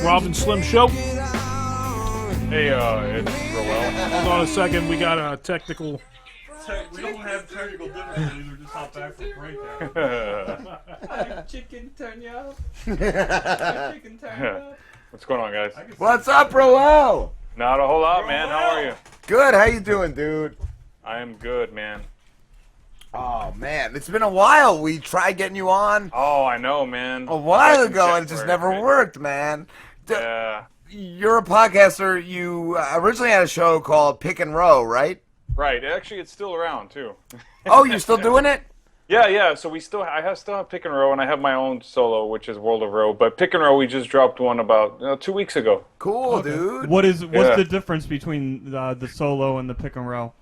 Rob and Slim Show. Hey, it's Roel. Hold on a second, we got a technical... We don't have technical difficulties, we're just not back for break there. Hi, chicken, turn you up. Hi, chicken, turn you up. What's going on, guys? What's up, Roel? Not a whole lot, man. How are you? Good. How you doing, dude? I am good, man. Oh man, it's been a while. We tried getting you on Oh, I know, man. a while Back in ago, and it just January, never right? worked, man. Yeah. You're a podcaster. You originally had a show called Pick and Row, right? Right. Actually, it's still around too. Oh, you're still doing it? Yeah. So still have Pick and Row, and I have my own solo, which is World of Row. But Pick and Row, we just dropped one about 2 weeks ago. Cool, dude. What's Yeah. the difference between the solo and the pick and roll?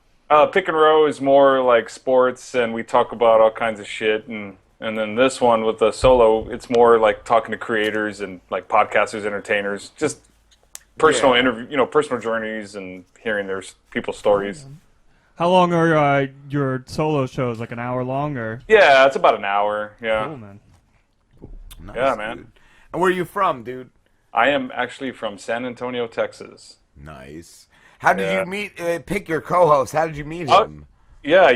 Pick and Row is more like sports, and we talk about all kinds of shit. And then this one with the solo, it's more like talking to creators and like podcasters, entertainers, just personal interview, personal journeys, and hearing their people's stories. How long are your solo shows? Like an hour long, or? Yeah, it's about an hour. Yeah. Cool, man. Nice, Yeah, man. dude. And where are you from, dude? I am actually from San Antonio, Texas. Nice. How did Yeah. you meet? Pick your co-host. How did you meet Oh, him? Yeah,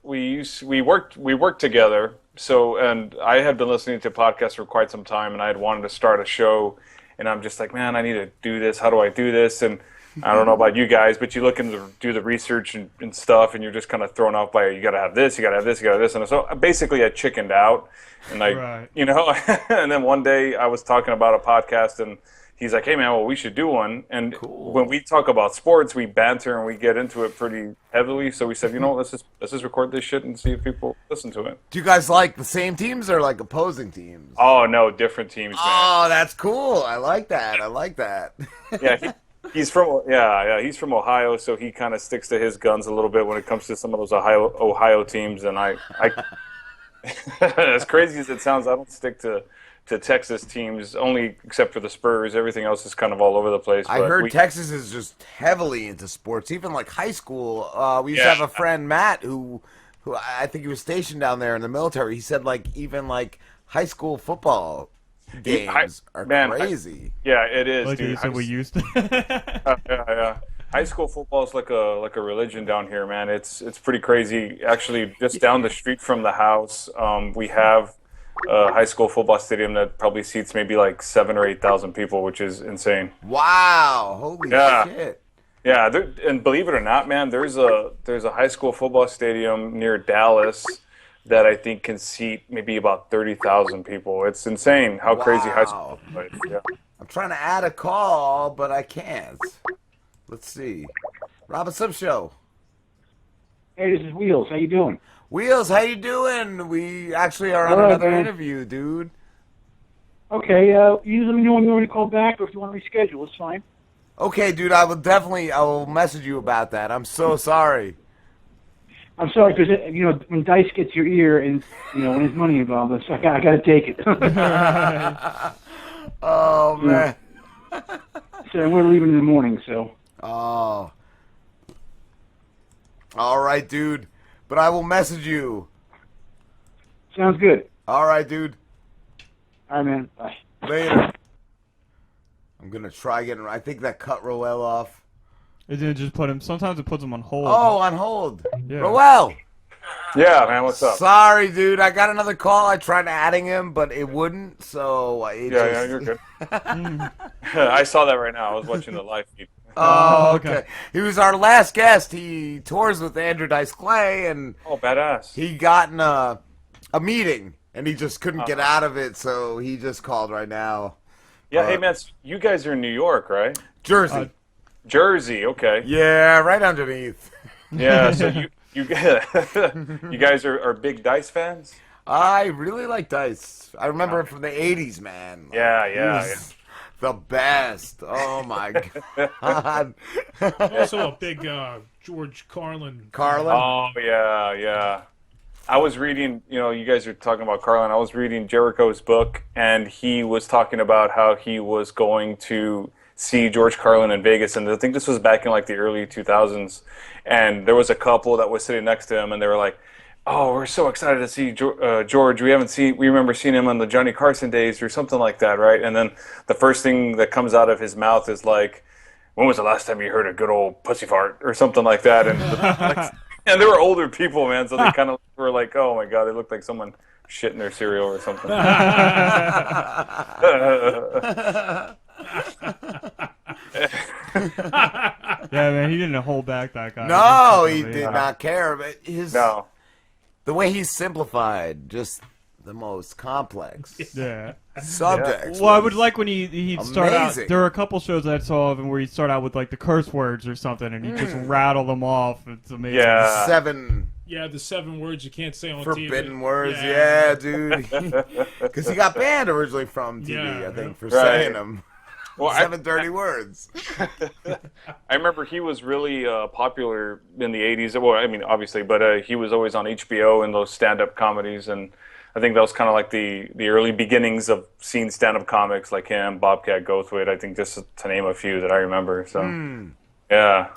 we worked together. So, and I had been listening to podcasts for quite some time, and I had wanted to start a show, and I'm just like, man, I need to do this. How do I do this? And I don't know about you guys, but you look into do the research and stuff, and you're just kind of thrown off by you got to have this, you got to have this, you got to have this, and so basically I chickened out, and Right. and then one day I was talking about a podcast, and he's like, hey man, well we should do one, and Cool. when we talk about sports, we banter and we get into it pretty heavily, so we said, let's just record this shit and see if people listen to it. Do you guys like the same teams or like opposing teams? Oh no, different teams, man. Oh, that's cool. I like that. Yeah, he's from he's from Ohio, so he kind of sticks to his guns a little bit when it comes to some of those Ohio teams. And I as crazy as it sounds, I don't stick to Texas teams only except for the Spurs. Everything else is kind of all over the place. I but heard Texas is just heavily into sports, even like high school. We used to Yeah. have a friend, Matt, who I think he was stationed down there in the military. He said like even like high school football games are crazy. Yeah, it is, Like dude. you said, we used to. Yeah. High school football is like a religion down here, man. It's pretty crazy. Actually, just down the street from the house, we have a high school football stadium that probably seats maybe like 7,000 or 8,000 people, which is insane. Wow, holy Yeah. shit. Yeah, and believe it or not, man, there's a high school football stadium near Dallas that I think can seat maybe about 30,000 people. It's insane how crazy high school is. Yeah. I'm trying to add a call, but I can't. Let's see. Robin Sub Show. Hey, this is Wheels. How you doing? Wheels, how you doing? We actually are on Good, another man. interview, dude. Okay, you let me know when you want me to call back, or if you want to reschedule, it's fine. Okay, dude, I will message you about that. I'm so sorry. I'm sorry, because when Dice gets your ear and when there's money involved, I got to take it. Oh, man. So we're leaving in the morning. So Oh. All right, dude. But I will message you. sounds good. All right, dude. All right, man. Bye. Later. I'm going to try getting... I think that cut Roel off. It didn't just put him. Sometimes it puts him on hold. Oh, on hold. Yeah. Roel. Yeah, man, what's up? Sorry, dude. I got another call. I tried adding him, but it wouldn't. So it Yeah, just... you're good. I saw that right now. I was watching the live feed. Oh, Okay. okay. He was our last guest. He tours with Andrew Dice Clay, and Oh, badass. he got in a meeting, and he just couldn't get out of it, so he just called right now. Yeah, hey, man, you guys are in New York, right? Jersey. Jersey, okay. Yeah, right underneath. Yeah, so you you guys are big Dice fans? I really like Dice. I remember him from the 80s, man. Yeah, He yeah, was the best. Oh, my God. Also a big George Carlin. Carlin? Oh, yeah. I was reading, you guys are talking about Carlin. I was reading Jericho's book, and he was talking about how he was going to see George Carlin in Vegas, and I think this was back in like the early 2000s, and there was a couple that was sitting next to him, and they were like, oh, we're so excited to see George. We remember seeing him on the Johnny Carson days or something like that, right? And then the first thing that comes out of his mouth is like, when was the last time you heard a good old pussy fart or something like that? And and they were older people, man, so they kind of were like, oh my God, they looked like someone shit in their cereal or something. Yeah, man, he didn't hold back, that guy. No, he did not care. But No. the way he simplified just the most complex Yeah. subjects. Well, I would like when he'd start out. Amazing. There were a couple shows I saw of him where he'd start out with like the curse words or something, and he'd just rattle them off. It's amazing. Yeah. 7 Yeah, the 7 words you can't say on forbidden TV. words. Yeah, dude. Because he got banned originally from TV, Yeah, I think, for Right. saying them. Well, 7 dirty words. I remember he was really popular in the 80s. Well, I mean, obviously, but he was always on HBO in those stand-up comedies, and I think that was kind of like the early beginnings of seeing stand-up comics like him, Bobcat Goldthwait, I think, just to name a few that I remember. So, yeah.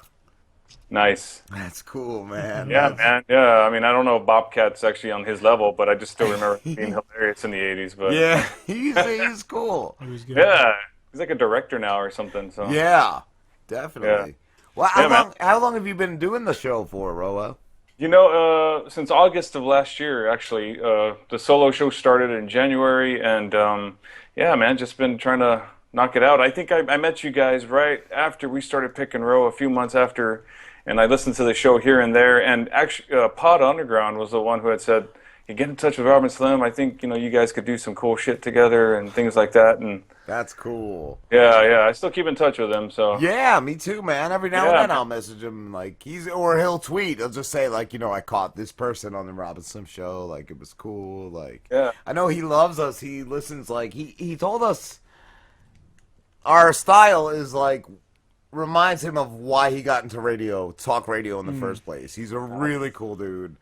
Nice. That's cool, man. Yeah, man. Yeah, I mean, I don't know if Bobcat's actually on his level, but I just still remember being hilarious in the 80s. But Yeah, he's cool. It was good. yeah, he's like a director now or something. So Yeah, definitely. Well, Yeah, how long have you been doing the show for, Roa? You know, since August of last year, actually, the solo show started in January, and yeah, man, just been trying to knock it out. I think I met you guys right after we started Pick and Row, a few months after, and I listened to the show here and there. And actually, Pod Underground was the one who had said, "You get in touch with Robin Slim. I think you guys could do some cool shit together and things like that." And That's cool. yeah, I still keep in touch with him. So Yeah, me too, man. Every now Yeah. and then I'll message him, like, or he'll tweet. He'll just say, like, I caught this person on the Robin Slim show. Like, it was cool. Like, yeah. I know he loves us. He listens, like, he told us our style is, like, reminds him of why he got into talk radio in the first place. He's a really cool dude.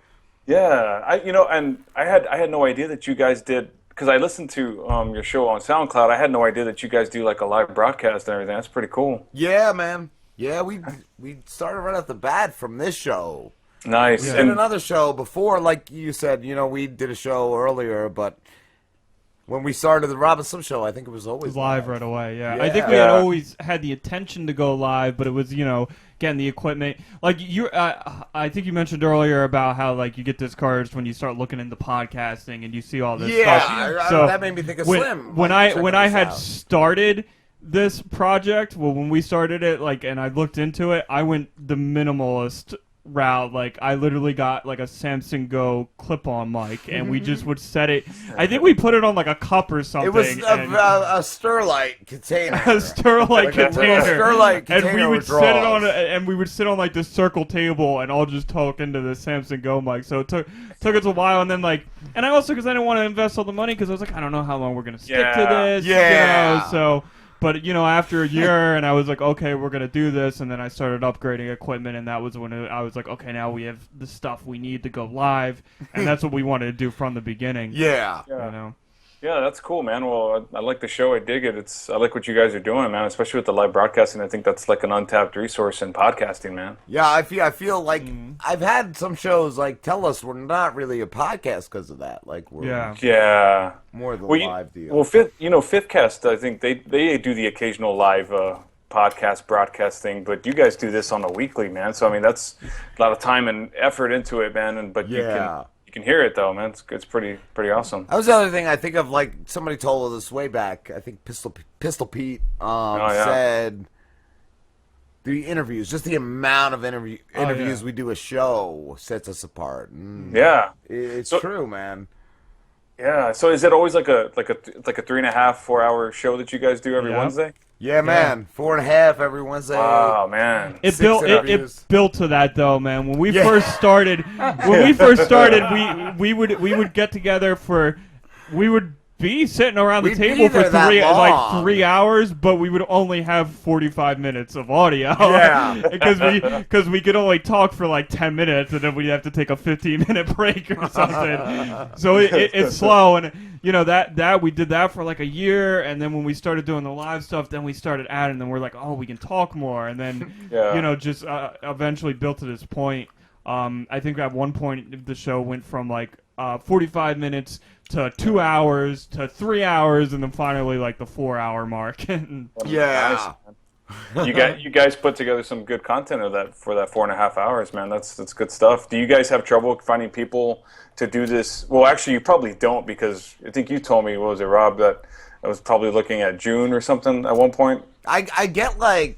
Yeah, and I had no idea that you guys did, because I listened to your show on SoundCloud. I had no idea that you guys do like a live broadcast and everything. That's pretty cool. Yeah, man. Yeah, we started right off the bat from this show. Nice. We did another show before, like you said, we did a show earlier, but when we started the Robin Slim show, I think it was always Live right away, yeah. Yeah. I think we had Yeah. always had the intention to go live, but it was, getting the equipment. Like, I think you mentioned earlier about how, like, you get discouraged when you start looking into podcasting and you see all this Yeah, stuff. So that made me think of when, Slim. When like, I checking had this out. started this project, when we started it, like, and I looked into it, I went the minimalist route. Like, I literally got like a Samsung Go clip-on mic, and we just would set it. I think we put it on like a cup or something. It was and- a Sterlite container. a Sterlite Like a little container. Sterlite And we container would with set it on, drawers. and we would sit on like this circle table, and all just talk into the Samsung Go mic. So it took us a while, and then and I also, because I didn't want to invest all the money, because I was like, I don't know how long we're gonna stick to Yeah. this. Yeah. So. But, after a year, and I was like, okay, we're going to do this, and then I started upgrading equipment, and that was when I was like, okay, now we have the stuff we need to go live, and that's what we wanted to do from the beginning. Yeah. Yeah, that's cool, man. Well, I like the show. I dig it. I like what you guys are doing, man. Especially with the live broadcasting. I think that's like an untapped resource in podcasting, man. Yeah, I feel like I've had some shows like tell us we're not really a podcast because of that. Like we're Yeah. more the Well, live deal. Well, Fifthcast, I think they do the occasional live podcast broadcast thing, but you guys do this on a weekly, man. So I mean, that's a lot of time and effort into it, man. But you can hear it though, man. It's pretty awesome. That was the other thing I think of. Like somebody told us way back. I think Pistol Pete said the interviews, just the amount of interviews we do a show sets us apart. Yeah, it's true, man. Yeah. So is it always like a 3.5, 4 hour show that you guys do every Wednesday? Yeah, man. 4.5 every Wednesday. Wow, man. It 6 built interviews. it built to that though, man. When we first started, we would get together we would be sitting around the We'd table be for there that long. 3 hours, but we would only have 45 minutes of audio. Yeah. because we could only talk for like 10 minutes, and then we'd have to take a 15-minute break or something. So it's slow, and that we did that for like a year, and then when we started doing the live stuff, then we started adding, and we're like, oh, we can talk more, and then just eventually built to this point I think at one point the show went from like 45 minutes to 2 hours to 3 hours, and then finally like the 4-hour mark. Yeah. You guys put together some good content of that for that 4.5 hours, man. That's good stuff. Do you guys have trouble finding people to do this? Well, actually, you probably don't, because I think you told me, what was it, Rob, that I was probably looking at June or something at one point. I get like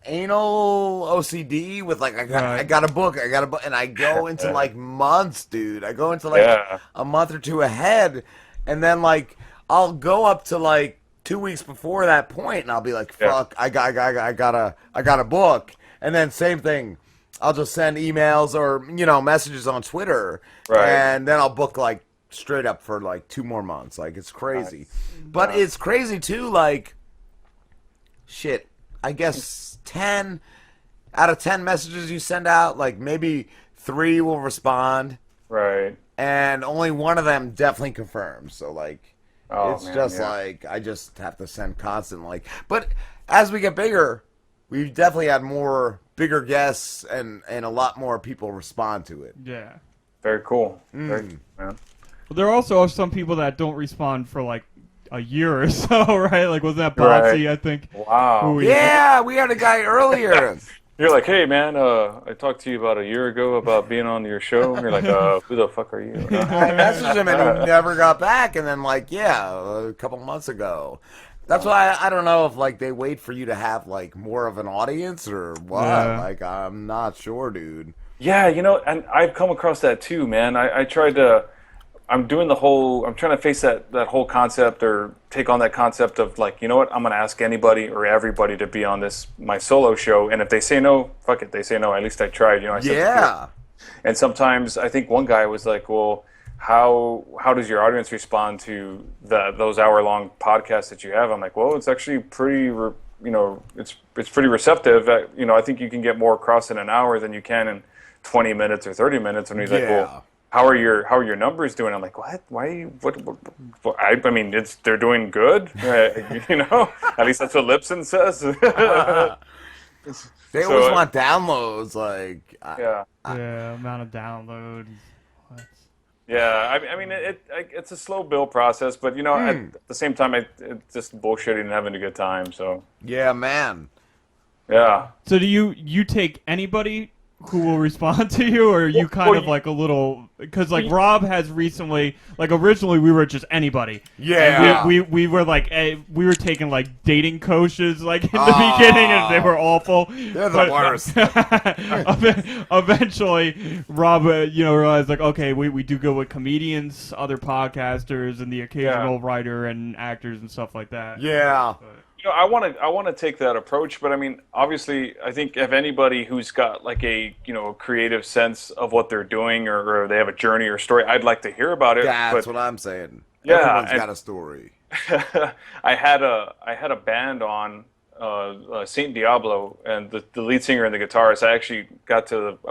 anal OCD with like I got a book, and I go into like months, dude. I go into like a month or two ahead, and then like I'll go up to like 2 weeks before that point, and I'll be like, fuck, I got a book, and then same thing. I'll just send emails or messages on Twitter, and then I'll book like straight up for like 2 more months. Like, it's crazy, but it's crazy too. Like, shit, I guess 10 out of 10 messages you send out, like maybe 3 will respond, right, and only one of them definitely confirms. So like. It's man, just like I just have to send constant like. But as we get bigger, we've definitely had bigger guests and a lot more people respond to it. Yeah. Very cool. Very cool, man. Well, there also are some people that don't respond for like a year or so, right? Like, wasn't that Botsy, I think? Wow. We had a guy earlier. You're like, hey, man, I talked to you about a year ago about being on your show. And you're like, who the fuck are you? I messaged him and he never got back. And then, like, a couple months ago. That's why I don't know if, like, they wait for you to have, like, more of an audience or what. Yeah. Like, I'm not sure, dude. Yeah, and I've come across that too, man. I tried to... I'm trying to face that whole concept, or take on that concept of like, you know what, I'm going to ask anybody or everybody to be on my solo show. And if they say no, fuck it, they say no. At least I tried, I And sometimes I think one guy was like, well, how does your audience respond to those hour-long podcasts that you have? I'm like, well, it's actually pretty, it's pretty receptive. I think you can get more across in an hour than you can in 20 minutes or 30 minutes. And he's like, well, how are your numbers doing? I'm like, what? Why? What? I mean, they're doing good. At least that's what Lipson says. They always want downloads, like amount of downloads. What? Yeah, I mean, it's a slow build process, but at the same time, it's just bullshitting and having a good time. So yeah, man. Yeah. So do you take anybody who will respond to you, or are you kind of like a little, because like Rob has recently, like originally we were just anybody. Yeah. We were like, we were taking like dating coaches like in the beginning, and they were awful. They're the worst. Eventually, Rob, realized like, okay, we do go with comedians, other podcasters, and the occasional writer and actors and stuff like that. Yeah. I want to take that approach, but I mean, obviously, I think if anybody who's got like a creative sense of what they're doing, or they have a journey or story, I'd like to hear about it. That's what I'm saying. Yeah, everyone's got a story. I had a band on Saint Diablo, and the lead singer and the guitarist. I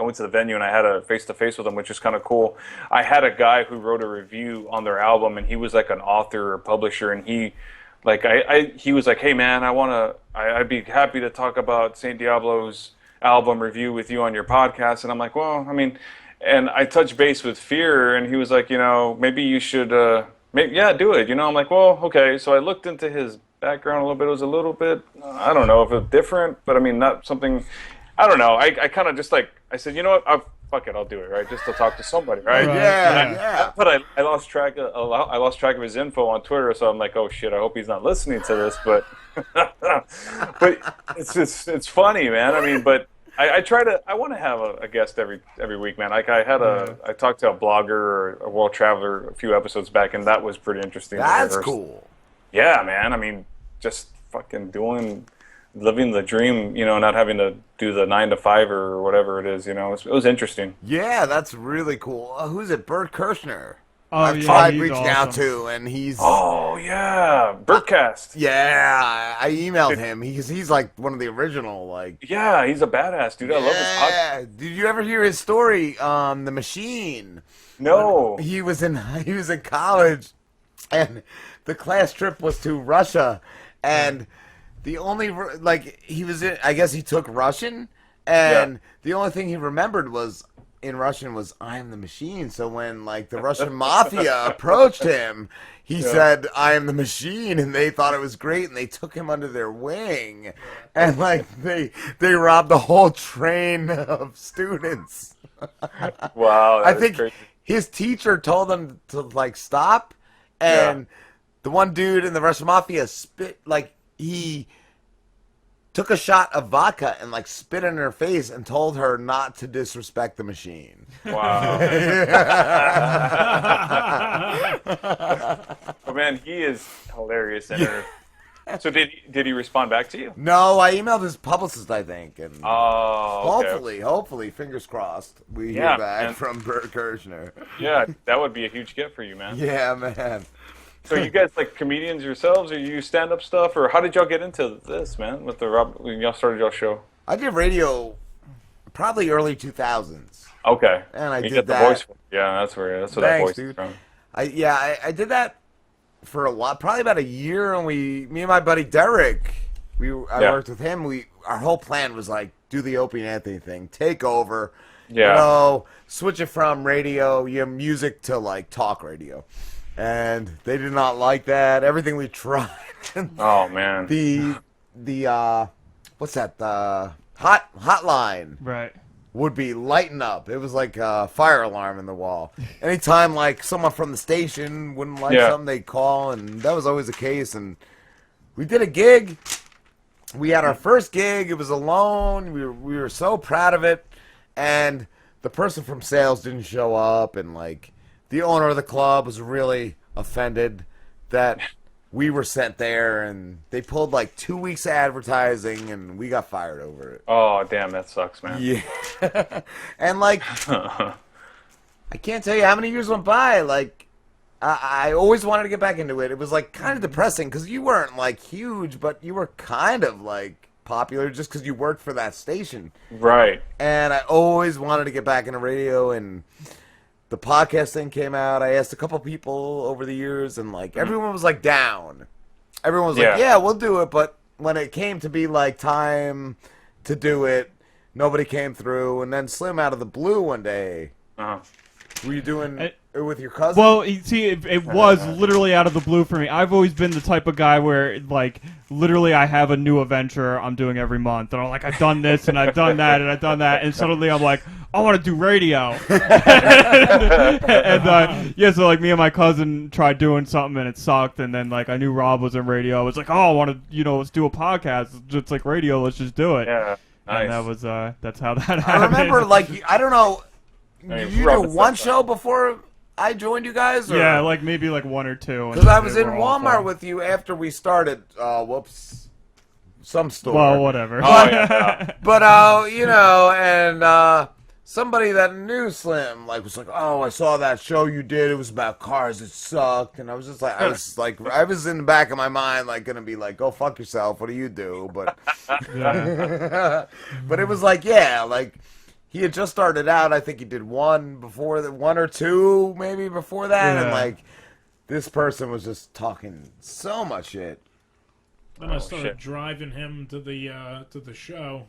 went to the venue and I had a face-to-face with them, which is kind of cool. I had a guy who wrote a review on their album, and he was like an author or publisher, and he was like, hey man, I'd be happy to talk about Saint Diablo's album review with you on your podcast. And I'm like, well, I mean, and I touched base with Fear, and he was like, maybe you should, do it. I'm like, well, okay. So I looked into his background a little bit. It was a little bit, I don't know if it's different, but I mean, not something, I don't know. I kind of just like, I said, you know what, fuck it, I'll do it, right? Just to talk to somebody, right? Yeah. But I lost track of his info on Twitter, so I'm like, oh shit, I hope he's not listening to this. But but it's funny, man. I mean, but I want to have a guest every week, man. Like I talked to a blogger or a world traveler a few episodes back, and that was pretty interesting. That's cool. Yeah, man. I mean, just fucking living the dream, not having to do the 9 to 5 or whatever it is, it was interesting. Yeah, that's really cool. Who's it? Bert Kirshner. Oh, I've tried reaching out to, and he's... Oh, yeah. Bertcast. Yeah, I emailed him. He's like one of the original, like... Yeah, he's a badass, dude. I love his podcast. Did you ever hear his story on The Machine? No. He was in college, and the class trip was to Russia, and... The only, like, he was in, I guess he took Russian, And the only thing he remembered was in Russian was "I am the machine." So when like the Russian mafia approached him, he said "I am the machine," and they thought it was great, and they took him under their wing, and like they robbed the whole train of students. Wow, I think his teacher told them to like stop, and the one dude in the Russian mafia spit like he took a shot of vodka and like spit in her face and told her not to disrespect the machine. Wow. Oh man, he is hilarious. So did he respond back to you? No, I emailed his publicist, I think, and okay. hopefully, fingers crossed, we hear back from Bert Kirshner. Yeah, that would be a huge get for you, man. Yeah, man. So you guys like comedians yourselves, or you stand-up stuff, or how did y'all get into this, man? With when y'all started y'all show? I did radio, probably early 2000s. Okay. And I you did get the that. Voice. Yeah, that's where Thanks, that voice dude. is from. I did that for a lot, probably about a year, and me and my buddy Derek, I worked with him. Our whole plan was like do the Opie and Anthony thing, take over, switch it from radio, music to like talk radio. And they did not like that. Everything we tried. Oh man. The what's that? The hotline. Right. Would be lighting up. It was like a fire alarm in the wall. Anytime like someone from the station wouldn't like something, they'd call, and that was always the case. And we did a gig. We had our first gig. It was alone. We were so proud of it. And the person from sales didn't show up, and like the owner of the club was really offended that we were sent there, and they pulled like 2 weeks of advertising, and we got fired over it. Oh, damn, that sucks, man. Yeah. And like, I can't tell you how many years went by. Like, I always wanted to get back into it. It was like kind of depressing because you weren't like huge, but you were kind of like popular just because you worked for that station. Right. And I always wanted to get back into radio, and the podcast thing came out. I asked a couple people over the years, and like everyone was like down. Everyone was like, "Yeah, we'll do it." But when it came to be like time to do it, nobody came through. And then Slim out of the blue one day, were you doing it with your cousin? Well, see, it was literally out of the blue for me. I've always been the type of guy where, like, literally I have a new adventure I'm doing every month. And I'm like, I've done this, and I've done that, and I've done that. And suddenly I'm like, I want to do radio. So, like, me and my cousin tried doing something, and it sucked. And then, like, I knew Rob was in radio. I was like, oh, I want to, let's do a podcast. It's just like radio. Let's just do it. Yeah, nice. And that was, that's how that happened. I remember, like, I don't know, did you do one show before I joined you guys? Or? Yeah, like maybe like one or two. Because I was in Walmart with you after we started. Some store. Well, whatever. But and somebody that knew Slim was like, "Oh, I saw that show you did. It was about cars. It sucked." And I was just like, I was in the back of my mind, like, gonna be like, "Go fuck yourself. What do you do?" But, but it was like, he had just started out. I think he did one or two maybe before that, and like this person was just talking so much shit. Then I started driving him to the show.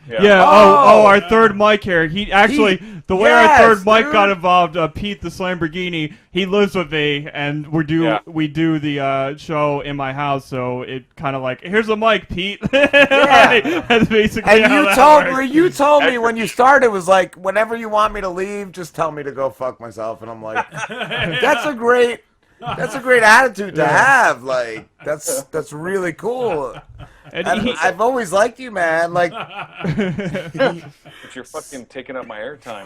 Yeah. Our third mic here. He actually, the way our third mic got involved, Pete the Lamborghini, he lives with me, and we do the show in my house. So it kind of like, here's a mic, Pete. That's basically. And you told me when you started, was like, whenever you want me to leave, just tell me to go fuck myself. And I'm like, that's a great attitude to have. Like, that's really cool. And I've always liked you, man. Like, but you're fucking taking up my airtime.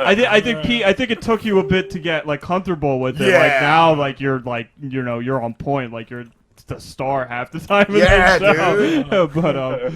I think Pete. I think it took you a bit to get like comfortable with it. Yeah. Like now, like you're like you're on point. Like you're the star half the time. Yeah, dude. But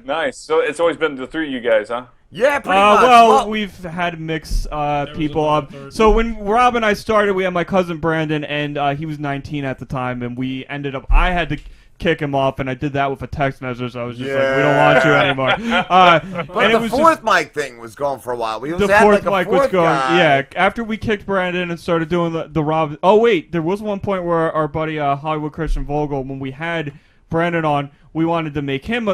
nice. So it's always been the three of you guys, huh? Yeah, pretty much. Well, we've had mixed people up. So when Rob and I started, we had my cousin Brandon, and he was 19 at the time, and we ended up. I had to kick him off, and I did that with a text message. So I was just like, "We don't want you anymore." But the fourth mic thing was going for a while. The fourth mic was going. Yeah, after we kicked Brandon and started doing the Rob. Oh wait, there was one point where our buddy Hollywood Christian Vogel, when we had Brandon on, we wanted to make him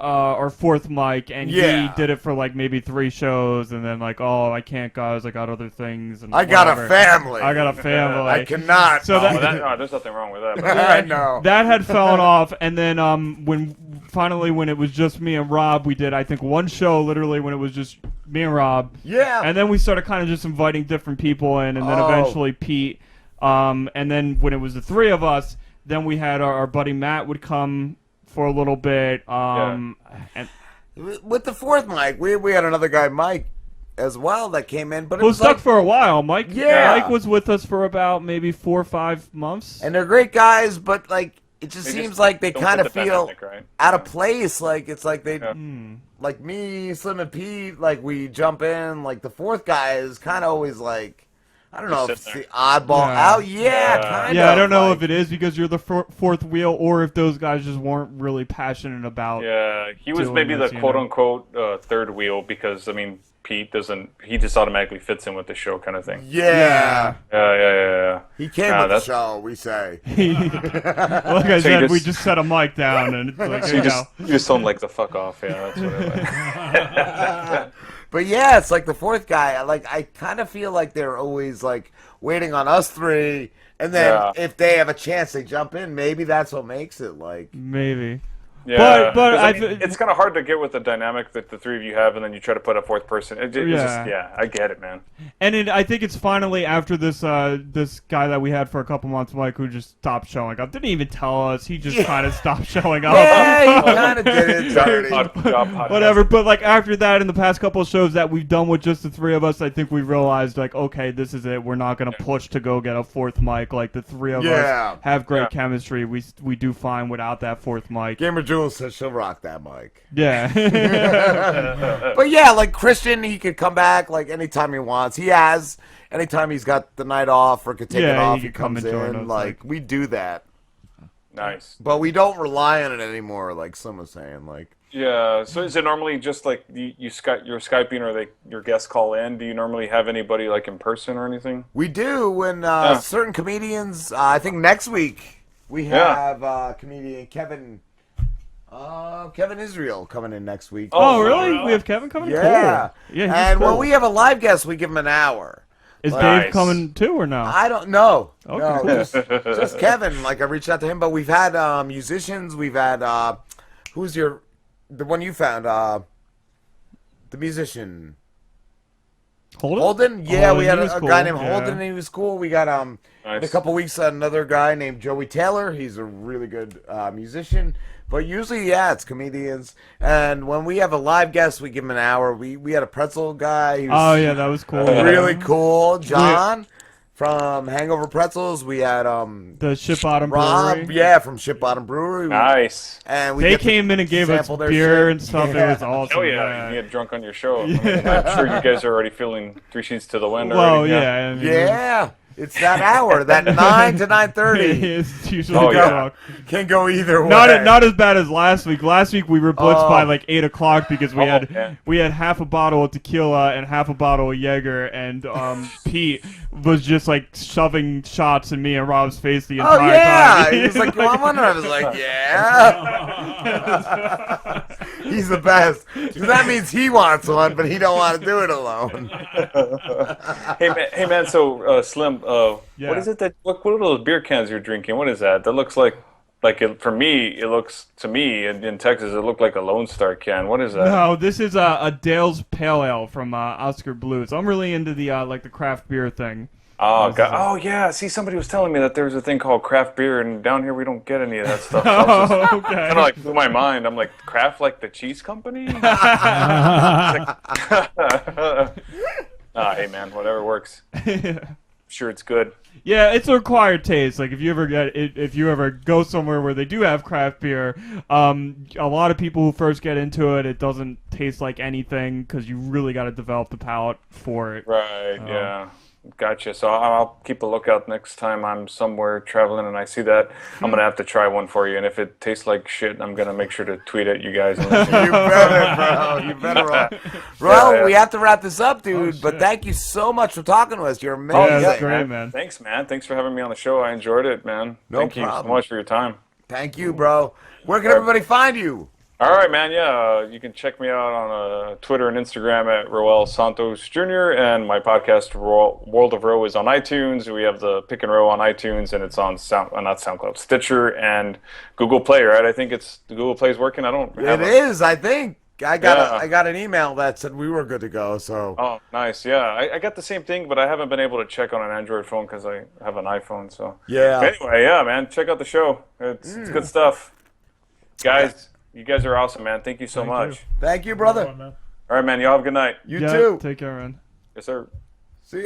our fourth mic, and Yeah. he did it for like maybe 3 shows, and then like, oh, I can't, guys, I got other things. And I got a whatever. family. I got a family. I cannot. So that, No, there's nothing wrong with that. But I know. that had fallen off, and then when it was just me and Rob, we did I think 1 show literally when it was just me and Rob. Yeah. And then we started kind of just inviting different people in, and then Oh. eventually Pete. And then when it was the 3 of us, then we had our buddy Matt would come for a little bit. And With the fourth mic, we had another guy, Mike, as well, that came in. But it who was stuck like, for a while. Mike Yeah. was with us for about maybe 4 or 5 months. and they're great guys, but like it just They seems just like they don't kind fit of the feel dynamic, right? out of place. Like it's like they, Yeah. like me, Slim and Pete, like we jump in. Like the fourth guy is kind of always like, I don't know if Just it's sit the oddball Yeah. out. Yeah, kind of. Yeah, I don't know like, if it is because you're the fourth wheel, or if those guys just weren't really passionate about. Yeah, he was doing maybe the this, you quote know? unquote third wheel because I mean Pete doesn't. He just automatically fits in with the show kind of thing. Yeah. Yeah. He came Nah, with the that's- show, we say. Like I So you said, we just- just set a mic down and it's like, So here you you go. just told him like the fuck off. Yeah, that's what it was. But yeah, it's like the fourth guy. Like I kind of feel like they're always like waiting on us 3, and then Yeah. if they have a chance, they jump in. Maybe that's what makes it like. Maybe. Yeah, But 'cause, I I mean, th- it's kind of hard to get with the dynamic that the 3 of you have, and then you try to put a 4th person. It's Yeah. just, I get it, man. And I think it's finally after this this guy that we had for a couple months, Mike, who just stopped showing up. Didn't even tell us. He just kind of stopped showing up. Yeah, he kind of did it dirty. Whatever, but like after that, in the past couple of shows that we've done with just the 3 of us, I think we realized like, okay, this is it. We're not gonna push to go get a 4th mic. Like the 3 of Yeah. us have great Yeah. chemistry. We do fine without that 4th mic. Gamer Jules says she'll rock that mic. Yeah. But yeah, like Christian, he could come back like anytime he wants. He has. Anytime he's got the night off or could take it Yeah, off, he he could come comes and join in. us, Like we do that, Nice. but we don't rely on it anymore. Like Slim was saying, like. Yeah. So is it normally just like you're Skyping or your guests call in? Do you normally have anybody like in person or anything? We do when certain comedians. I think next week we Yeah. have comedian Kevin Israel coming in next week. Oh, really? really? We have Kevin coming? Yeah. Cool. Yeah, he's and cool. when we have a live guest, we give him an hour. Is Nice. Dave coming too or no? I don't know. Okay. No, just Kevin. Like I reached out to him, but we've had musicians. We've had who's the one you found? The musician. Holden? Yeah, we had he was a cool. guy named Yeah. Holden, and he was cool. We got in a Nice. couple weeks another guy named Joey Taylor. He's a really good musician. But usually, yeah, it's comedians. And when we have a live guest, we give him an hour. We had a pretzel guy. He was Oh yeah, that was cool. really cool. John from Hangover Pretzels. We had The Ship Bottom Rob, Brewery. yeah, from Ship Bottom Brewery. Nice. And we They get to came in and gave us sample their beer shit. and stuff. Yeah. It was awesome. Oh yeah, you get drunk on your show. I mean, I'm sure you guys are already feeling 3 sheets to the wind Well, already. yeah. I mean, Yeah, it's that hour, that 9 to 9:30. It's usually Oh, good yeah. luck. Can go either way. Not as bad as last week. Last week we were blitzed by like 8 o'clock because we yeah. had half a bottle of tequila and half a bottle of Jaeger, and Pete was just like shoving shots in me and Rob's face the Oh entire yeah, time. he was like, "Well, I'm wondering." I was like, "Yeah." He's the best. 'Cause that means he wants one, but he don't want to do it alone. Hey man. So Slim, Yeah. what is it what are those beer cans you're drinking? What is that? That looks like for me, it looks to me in Texas, it looked like a Lone Star can. What is that? No, this is a Dale's Pale Ale from Oscar Blues. I'm really into the like the craft beer thing. Oh God! Oh yeah. See, somebody was telling me that there was a thing called craft beer, and down here we don't get any of that stuff. So I was just Oh, okay. kind of like blew my mind. I'm like, Kraft, like the cheese company? Hey man, whatever works. Sure, it's good. Yeah, it's a required taste. Like if you ever go somewhere where they do have craft beer, a lot of people who first get into it, it doesn't taste like anything because you really got to develop the palate for it. Right. Yeah. Gotcha. So I'll keep a lookout next time I'm somewhere traveling and I see that. I'm gonna have to try one for you, and if it tastes like shit, I'm gonna make sure to tweet at you guys. And let you know. You better, bro. You better. Well, Yeah. we have to wrap this up, dude. But thank you so much for talking to us. You're amazing. Yeah, that's great, man. Thanks, man. Thanks for having me on the show. I enjoyed it, man. No Thank you so problem. much for your time. Thank you, bro. Where can everybody find you? All right, man. Yeah, you can check me out on Twitter and Instagram at Roel Santos Jr. And my podcast, World of Row, is on iTunes. We have the Pick and Row on iTunes, and it's on not SoundCloud, Stitcher and Google Play. Right? I think it's the Google Play is working. I don't. It is. I think I got an email that said we were good to go. So. Oh, nice. Yeah, I got the same thing, but I haven't been able to check on an Android phone because I have an iPhone. So. Yeah. Anyway, yeah, man. Check out the show. It's good stuff, guys. You guys are awesome, man. Thank you so much. Thank you, brother. Man. All right, man. Y'all have a good night. You too. Take care, man. Yes, sir.